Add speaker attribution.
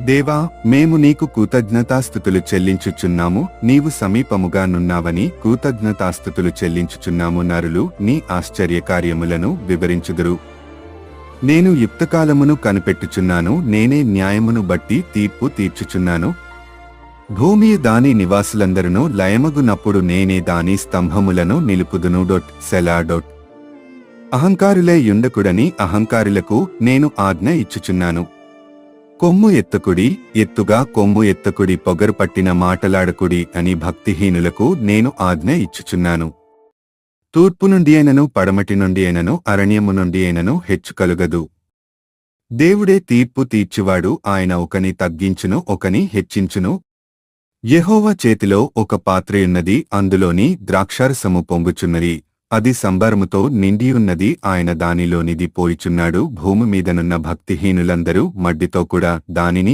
Speaker 1: దేవా, మేము నీకు కృతజ్ఞతాస్తుతులు చెల్లించుచున్నాము, నీవు సమీపముగా నున్నావని కృతజ్ఞతాస్తుతులు చెల్లించుచున్నాము. నరులు నీ ఆశ్చర్యకార్యములను వివరించుదురు. నేను యుక్తకాలమును కనిపెట్టుచున్నాను, నేనే న్యాయమును బట్టి తీర్పు తీర్చుచున్నాను. భూమి దాని నివాసులందరూ లయమగునప్పుడు నేనే దాని స్తంభములను నిలుపుదును. సెలా. అహంకారులై యుండకుడని అహంకారులకు నేను ఆజ్ఞ ఇచ్చుచున్నాను. కొమ్ము ఎత్తకుడి, ఎత్తుగా కొమ్ము ఎత్తకుడి, పొగరు పట్టిన మాటలాడకుడి అని భక్తిహీనులకు నేను ఆజ్ఞ ఇచ్చుచున్నాను. తూర్పు నుండి అయినను పడమటి నుండి అయినను అరణ్యము నుండి అయినను హెచ్చు కలుగదు. దేవుడే తీర్పు తీర్చువాడు, ఆయన ఒకని తగ్గించును, ఒకని హెచ్చించును. యెహోవా చేతిలో ఒక పాత్రయున్నది, అందులోని ద్రాక్షారసము పొంగుచున్నది, అది సంబరముతో నిండియున్నది, ఆయన దానిలోనిది పోయిచున్నాడు. భూమి మీదనున్న భక్తిహీనులందరూ మడ్డితో కూడా దానిని